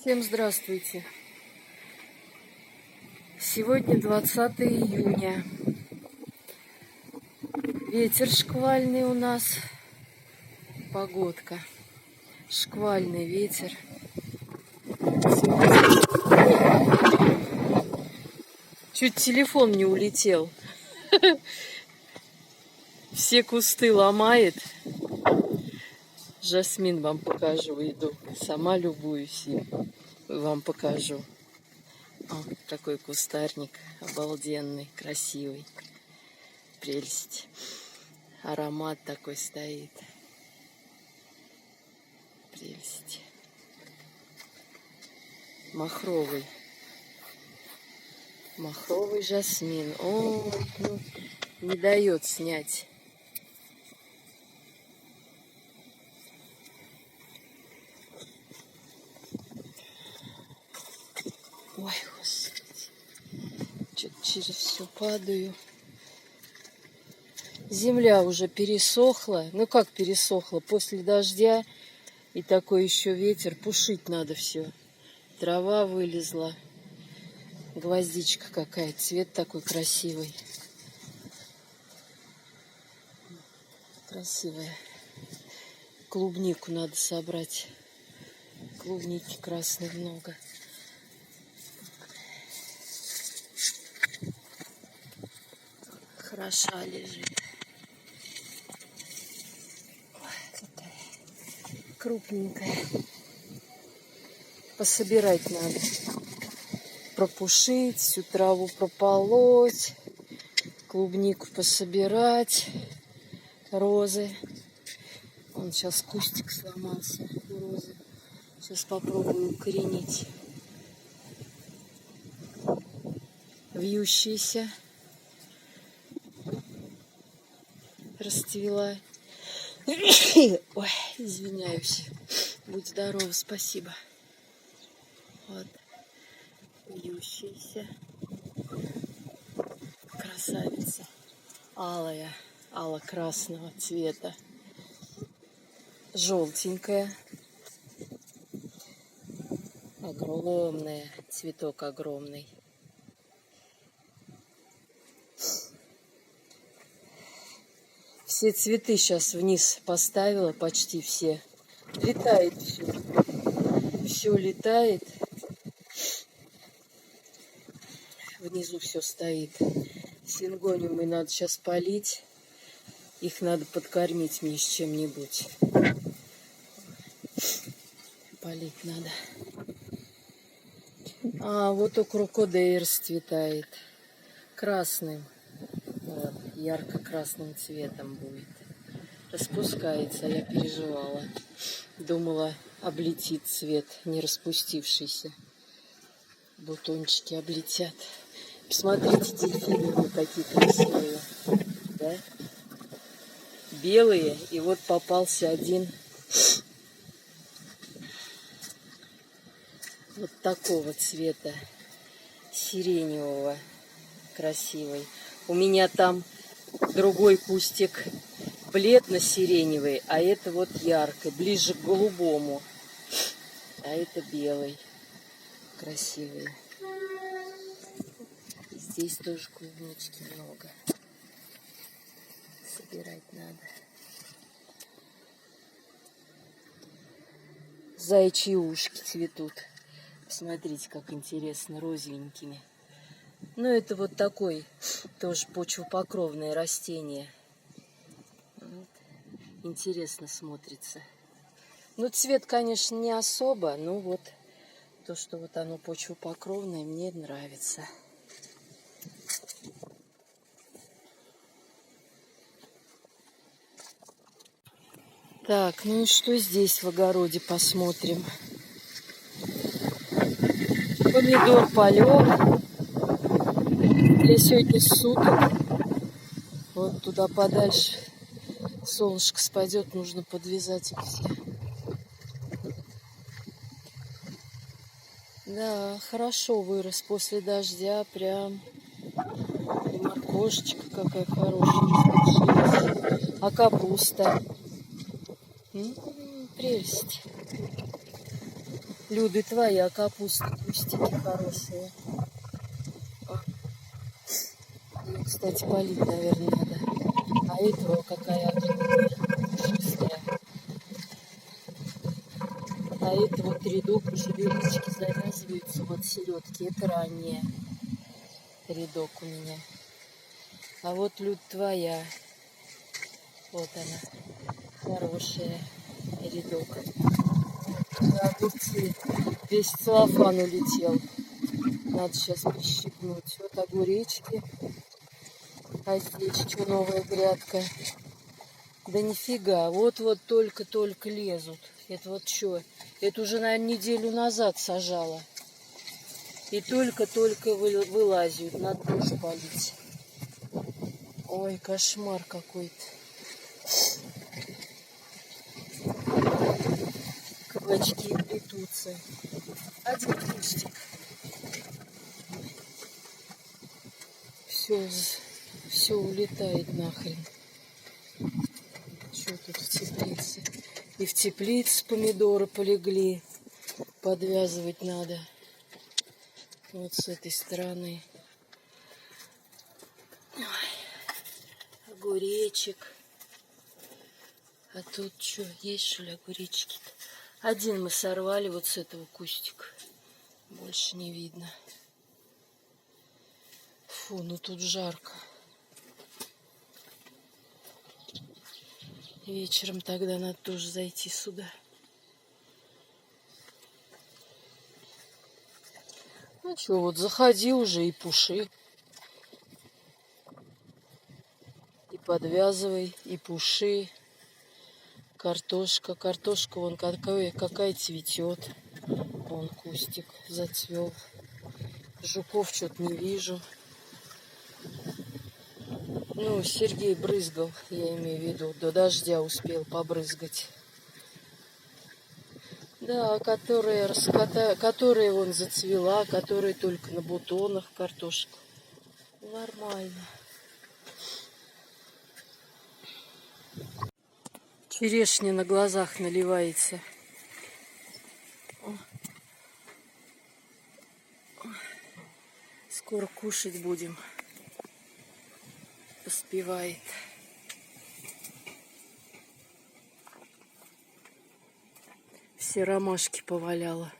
Всем здравствуйте! Сегодня 20 июня. Ветер шквальный у нас. Погодка. Шквальный ветер. Чуть телефон не улетел. Все кусты ломает. Жасмин вам покажу, иду. Сама любуюсь им. Вам покажу. О, такой кустарник обалденный, красивый. Прелесть. Аромат такой стоит. Прелесть. Махровый. Махровый жасмин. О, ну, не дает снять. Ой, Господи. Что-то через все падаю. Земля уже пересохла. Ну как пересохла? После дождя и такой еще ветер. Пушить надо все. Трава вылезла. Гвоздичка какая. Цвет такой красивый. Красивая. Клубнику надо собрать. Клубники красной много. Хороша лежит. Такая крупненькая. Пособирать надо. Пропушить, всю траву прополоть. Клубнику пособирать. Розы. Вон сейчас кустик сломался у розы. Сейчас попробую укоренить. Вьющиеся. Расцвела. Ой, извиняюсь. Будь здорова, спасибо. Вот. Вьющаяся. Красавица. Алая. Ало-красного цвета. Желтенькая. Огромная. Цветок огромный. Все цветы сейчас вниз поставила, почти все. Летает все. Все летает. Внизу все стоит. Сингониумы надо сейчас полить. Их надо подкормить мне с чем-нибудь. Полить надо. А вот у крокодила расцветает. Красным. Вот, ярко-красным цветом будет. Распускается, я переживала. Думала, облетит цвет, не распустившийся. Бутончики облетят. Посмотрите, дельфины какие красивые. Да? Белые. И вот попался один вот такого цвета. Сиреневого. Красивый. У меня там другой кустик бледно-сиреневый, а это вот яркий, ближе к голубому. А это белый. Красивый. Здесь тоже клубнички много. Собирать надо. Заячьи ушки цветут. Посмотрите, как интересно, розовенькими. Ну, это вот такой тоже почвопокровное растение. Вот. Интересно смотрится. Ну, цвет, конечно, не особо, но вот то, что вот оно почвопокровное, мне нравится. Так, ну и что здесь в огороде посмотрим. Помидор полег. Для сегодня суток. Вот туда подальше солнышко спадет, нужно подвязать их все. Да, хорошо вырос после дождя, прям. И моркошечка какая хорошая. А капуста? Прелесть. Люды, твоя капуста, кустики хорошие. Ее, кстати, полить, наверное, надо. А этого какая огромная, пушистая. А это вот рядок уже веточки завязываются. Вот селедки, это ранее рядок у меня. А вот, Люд, твоя. Вот она, хорошая, рядок. Огурцы. Весь целлофан улетел. Надо сейчас прищипнуть. Вот огуречки. А здесь что, новая грядка? Да нифига. Вот-вот только-только лезут. Это вот что? Это уже, наверное, неделю назад сажала. И только-только вылазят. Надо тоже полить. Ой, кошмар какой-то. Кабачки плетутся. Один кустик. Все улетает нахрен. Что тут в теплице? И в теплице помидоры полегли. Подвязывать надо. Вот с этой стороны. Ой, огуречек. А тут что, есть что ли огуречки-то? Один мы сорвали вот с этого кустика. Больше не видно. Фу, ну тут жарко. Вечером тогда надо тоже зайти сюда. Ну что, вот заходи уже и пуши. И подвязывай, и пуши. Картошка. Картошка вон какая цветет. Вон кустик зацвел. Жуков что-то не вижу. Ну, Сергей брызгал, я имею в виду, до дождя успел побрызгать. Да, которая вон зацвела, которая только на бутонах картошка. Нормально. Черешня на глазах наливается. Скоро кушать будем. Поспевает. Все ромашки поваляла.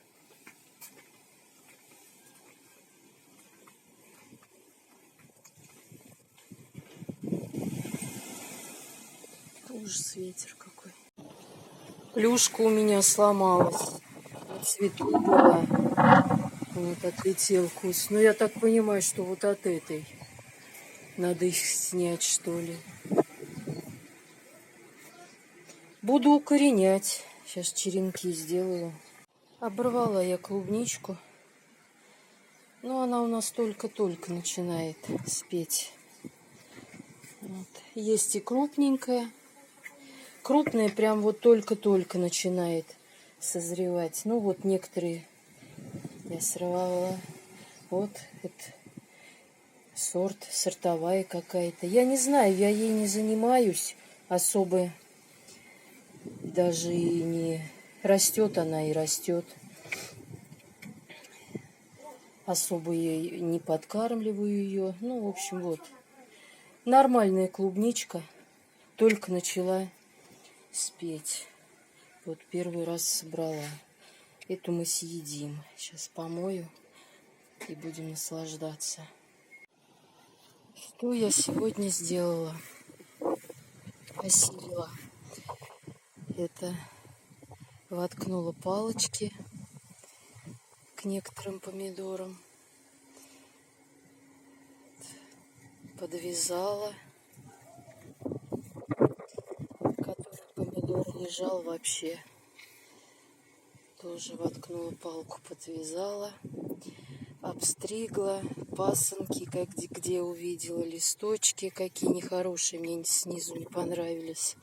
Ужас, ветер какой. Плюшка у меня сломалась. На цвету была. Вот отлетел куст. Но я так понимаю, что вот от этой. Надо их снять, что ли. Буду укоренять. Сейчас черенки сделаю. Оборвала я клубничку. Но она у нас только-только начинает спеть. Вот. Есть и крупненькая. Крупная прям вот только-только начинает созревать. Ну вот некоторые я срывала. Вот это сортовая какая-то. Я не знаю, я ей не занимаюсь особо. Даже и не растет она, и растет. Особо я не подкармливаю ее. Ну, в общем, вот. Нормальная клубничка. Только начала спеть. Вот первый раз собрала. Эту мы съедим. Сейчас помою и будем наслаждаться. Что я сегодня сделала? Осилила. Это воткнула палочки к некоторым помидорам. Подвязала. Который помидор лежал вообще. Тоже воткнула палку, подвязала. Обстригла пасынки, где увидела листочки, какие нехорошие, мне снизу не понравились.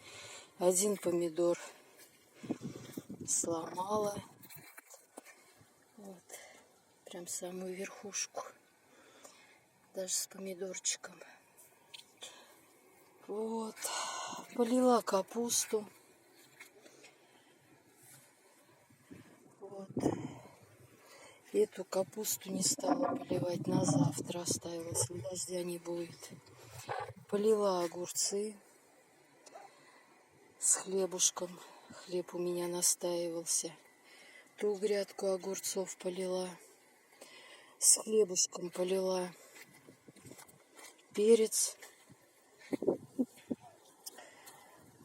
Один помидор сломала. Вот. Прям самую верхушку. Даже с помидорчиком. Вот. Полила капусту. Вот. Эту капусту не стала поливать, на завтра оставила, если дождя не будет. Полила огурцы с хлебушком. Хлеб у меня настаивался. Ту грядку огурцов полила. С хлебушком полила перец.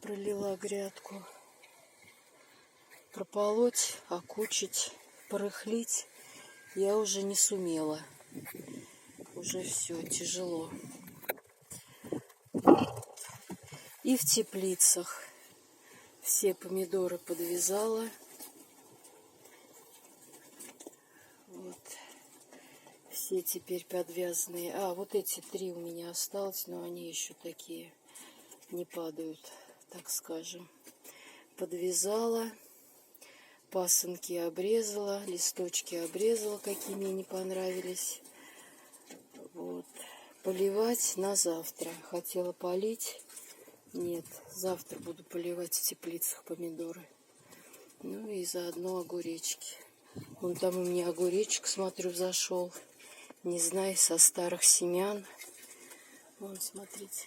Пролила грядку. Прополоть, окучить, порыхлить я уже не сумела. Уже все тяжело. И в теплицах все помидоры подвязала. Вот. Все теперь подвязанные. А, вот эти 3 у меня осталось, но они еще такие не падают, так скажем. Подвязала. Пасынки обрезала, листочки обрезала, какие мне не понравились. Вот. Поливать на завтра. Хотела полить. Нет, завтра буду поливать в теплицах помидоры. Ну и заодно огуречки. Вон там у меня огуречек, смотрю, зашел. Не знаю, со старых семян. Вон, смотрите.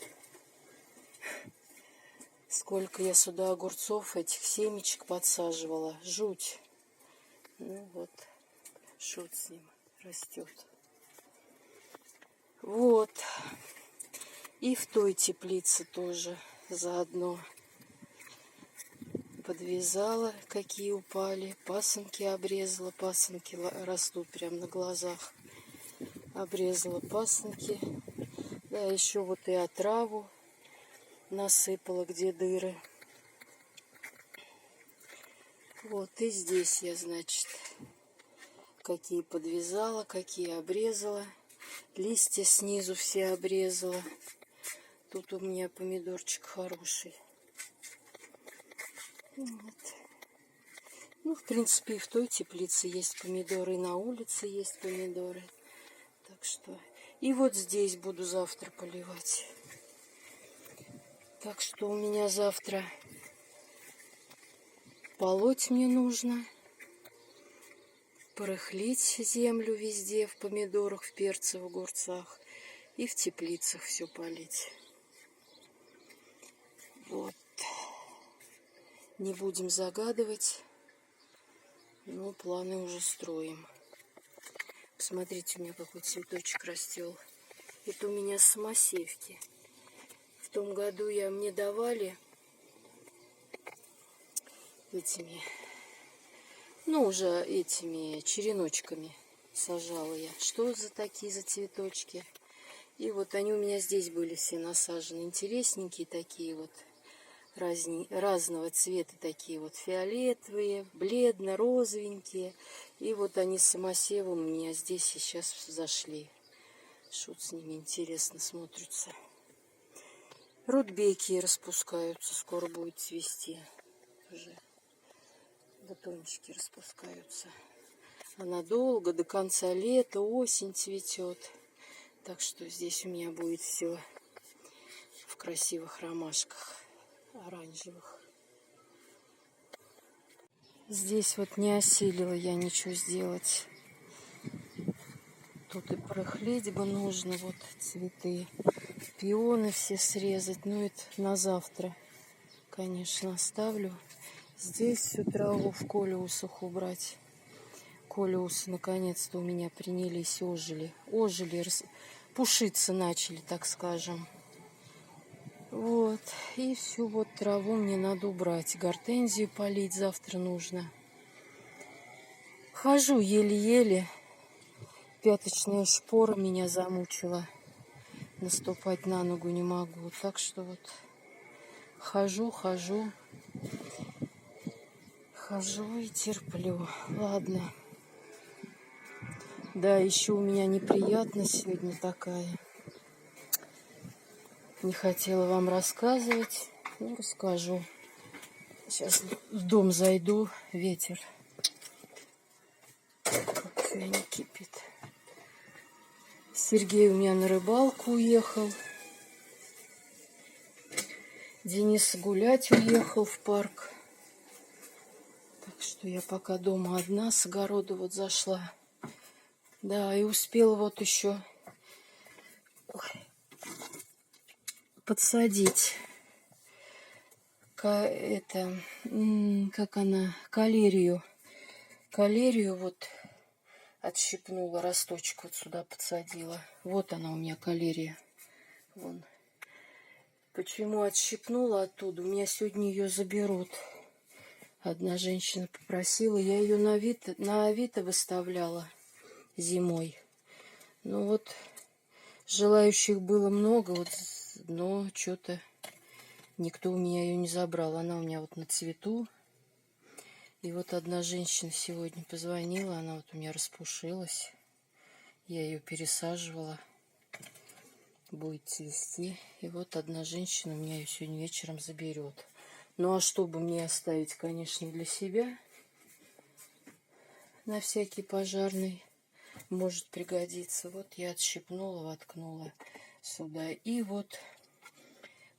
Сколько я сюда огурцов, этих семечек подсаживала. Жуть. Ну вот, шут с ним растет. Вот. И в той теплице тоже заодно подвязала, какие упали. Пасынки обрезала. Пасынки растут прямо на глазах. Обрезала пасынки. Да, еще вот и отраву насыпала, где дыры. Вот и здесь я, значит, какие подвязала, какие обрезала. Листья снизу все обрезала. Тут у меня помидорчик хороший. Вот. Ну, в принципе, и в той теплице есть помидоры, и на улице есть помидоры. Так что... И вот здесь буду завтра поливать. Так что у меня завтра полоть мне нужно. Порыхлить землю везде, в помидорах, в перце, в огурцах. И в теплицах все полить. Вот. Не будем загадывать. Но планы уже строим. Посмотрите, у меня какой цветочек растет. Это у меня самосевки. В том году мне давали этими, ну уже этими череночками сажала я. Что за такие за цветочки? И вот они у меня здесь были все насажены. Интересненькие такие вот. Разного цвета такие вот. Фиолетовые, бледно-розовенькие. И вот они самосевом у меня здесь сейчас зашли. Шут с ними интересно смотрится. Рудбеки распускаются. Скоро будет цвести. Уже бутончики распускаются. Она долго, до конца лета, осень цветет. Так что здесь у меня будет все в красивых ромашках оранжевых. Здесь вот не осилила я ничего сделать. Тут и порыхлить бы нужно. Вот цветы. Пионы все срезать. Ну это на завтра, конечно, оставлю. Здесь всю траву в колеусах убрать. Колеусы наконец-то у меня принялись, ожили. Ожили, пушиться начали, так скажем. Вот. И всю вот траву мне надо убрать. Гортензию полить завтра нужно. Хожу еле-еле. Пяточная шпора меня замучила. Наступать на ногу не могу. Так что вот хожу и терплю. Ладно. Да, еще у меня неприятность сегодня такая. Не хотела вам рассказывать. Ну, расскажу. Сейчас в дом зайду. Ветер. Чайник кипит. Сергей у меня на рыбалку уехал. Денис гулять уехал в парк. Так что я пока дома одна, с огорода вот зашла. Да, и успел вот еще подсадить как она, калерию. Калерию вот отщипнула, росточек вот сюда подсадила. Вот она у меня калерия. Вон. Почему отщипнула оттуда? У меня сегодня ее заберут. Одна женщина попросила. Я ее на Авито выставляла зимой. Ну вот, желающих было много, вот, но что-то никто у меня ее не забрал. Она у меня вот на цвету. И вот одна женщина сегодня позвонила, она вот у меня распушилась. Я ее пересаживала. Будет цвести. И вот одна женщина у меня ее сегодня вечером заберет. Ну а чтобы мне оставить, конечно, для себя, на всякий пожарный, может пригодиться. Вот я отщипнула, воткнула сюда. И вот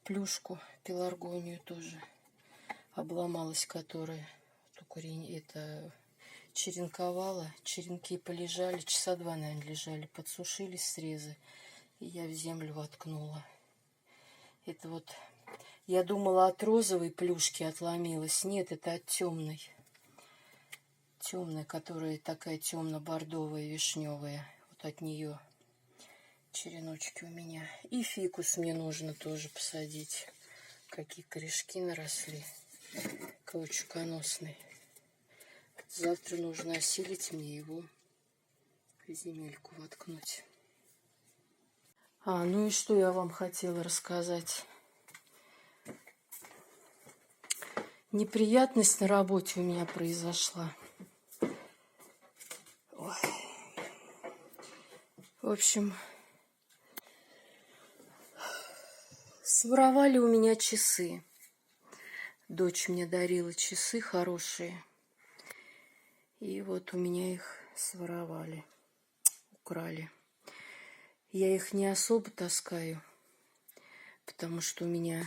плюшку, пеларгонию тоже обломалась, которая это черенковала. Черенки полежали, часа 2, наверное, лежали, подсушились срезы. И я в землю воткнула. Это вот, я думала, от розовой плюшки отломилась. Нет, это от темной. Темная, которая такая темно-бордовая, вишневая. Вот от нее череночки у меня. И фикус мне нужно тоже посадить. Какие корешки наросли. Каучуконосный. Завтра нужно осилить мне его в земельку воткнуть. Ну и что я вам хотела рассказать. Неприятность на работе у меня произошла. Ой. В общем, своровали у меня часы. Дочь мне дарила часы хорошие. И вот у меня их своровали, украли. Я их не особо таскаю, потому что у меня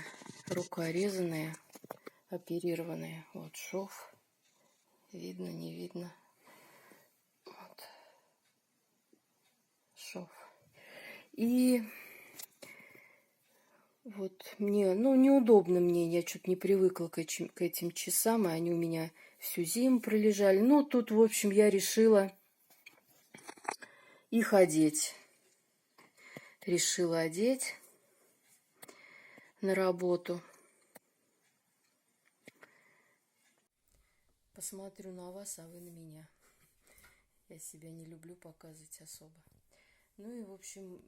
рука резаная, оперированная. Вот шов. Видно, не видно. Вот. Шов. И вот мне, неудобно мне. Я чуть не привыкла к этим часам, и они у меня всю зиму пролежали. Ну, тут, в общем, я решила их одеть. Решила одеть на работу. Посмотрю на вас, а вы на меня. Я себя не люблю показывать особо. Ну и, в общем,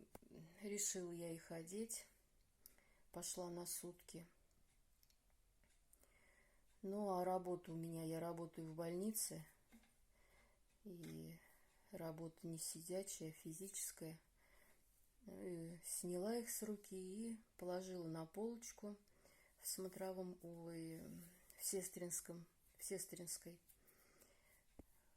решила я их одеть. Пошла на сутки. Ну, а работа у меня, я работаю в больнице. И работа не сидячая, а физическая. И сняла их с руки и положила на полочку в смотровом, в Сестринской.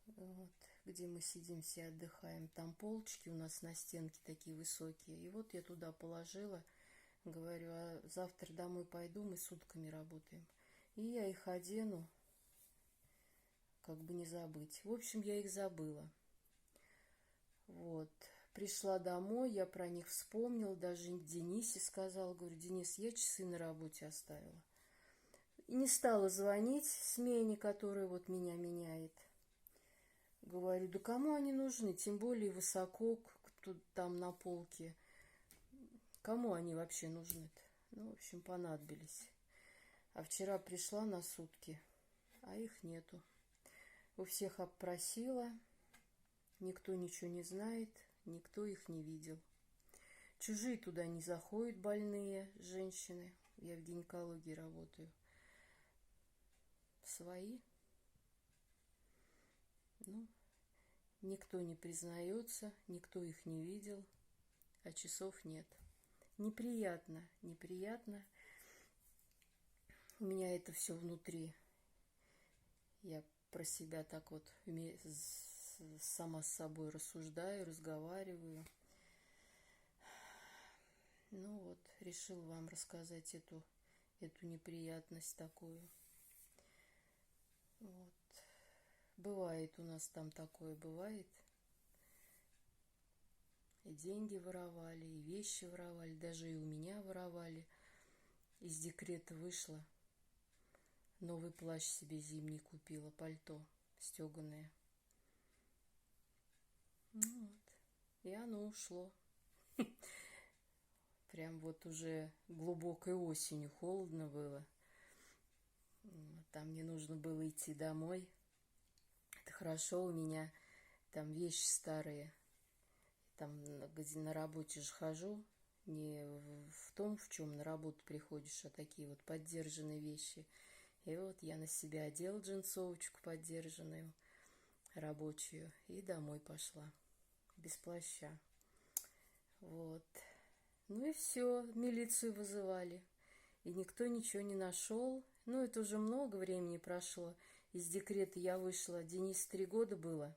Вот, где мы сидим, все отдыхаем. Там полочки у нас на стенке такие высокие. И вот я туда положила. Говорю, а завтра домой пойду, мы сутками работаем. И я их одену, как бы не забыть. В общем, я их забыла. Вот. Пришла домой, я про них вспомнила, даже Денисе сказала, говорю, Денис, я часы на работе оставила. И не стала звонить смене, которая вот меня меняет. Говорю, да кому они нужны, тем более высоко, тут там на полке. Кому они вообще нужны-то? Ну, в общем, понадобились. А вчера пришла на сутки, а их нету. У всех опросила, никто ничего не знает, никто их не видел. Чужие туда не заходят, больные женщины. Я в гинекологии работаю. Свои. Никто не признается, никто их не видел, а часов нет. Неприятно. У меня это все внутри. Я про себя так вот сама с собой рассуждаю, разговариваю. Ну вот, решил вам рассказать эту неприятность такую. Вот. Бывает у нас там такое, бывает. И деньги воровали, и вещи воровали, даже и у меня воровали. Из декрета вышла. Новый плащ себе зимний купила, пальто стеганое. Ну вот. И оно ушло. Прям вот уже глубокой осенью холодно было. Там мне нужно было идти домой. Это хорошо, у меня там вещи старые. Там, где на работе же хожу, не в том, в чем на работу приходишь, а такие вот поддержанные вещи. И вот я на себя одела джинсовочку поддержанную, рабочую, и домой пошла. Без плаща. Вот. Ну и все, милицию вызывали. И никто ничего не нашел. Ну, это уже много времени прошло. Из декрета я вышла. Денису 3 года было.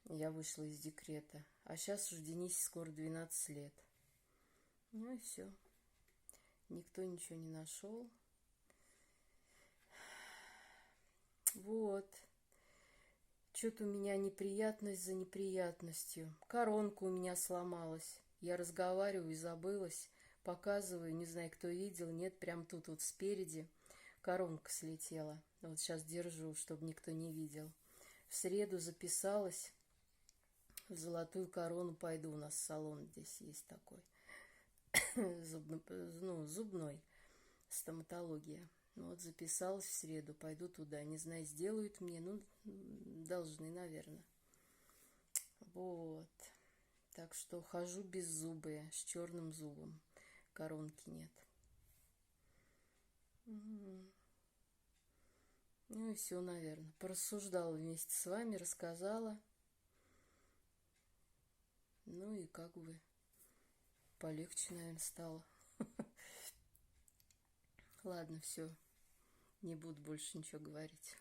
Я вышла из декрета. А сейчас уже Денисе скоро 12 лет. Ну и все. Никто ничего не нашел. Вот. Что-то у меня неприятность за неприятностью. Коронка у меня сломалась. Я разговариваю и забылась. Показываю, не знаю, кто видел. Нет, прям тут вот спереди коронка слетела. Вот сейчас держу, чтобы никто не видел. В среду записалась. В Золотую Корону пойду. У нас салон здесь есть такой. Зубной. Стоматология. Ну вот записалась в среду, пойду туда. Не знаю, сделают мне, ну, должны, наверное. Вот. Так что хожу беззубая, с черным зубом. Коронки нет. Ну и все, наверное. Порассуждала вместе с вами, рассказала. Ну и как бы полегче, наверное, стало. Ладно, все. Не буду больше ничего говорить.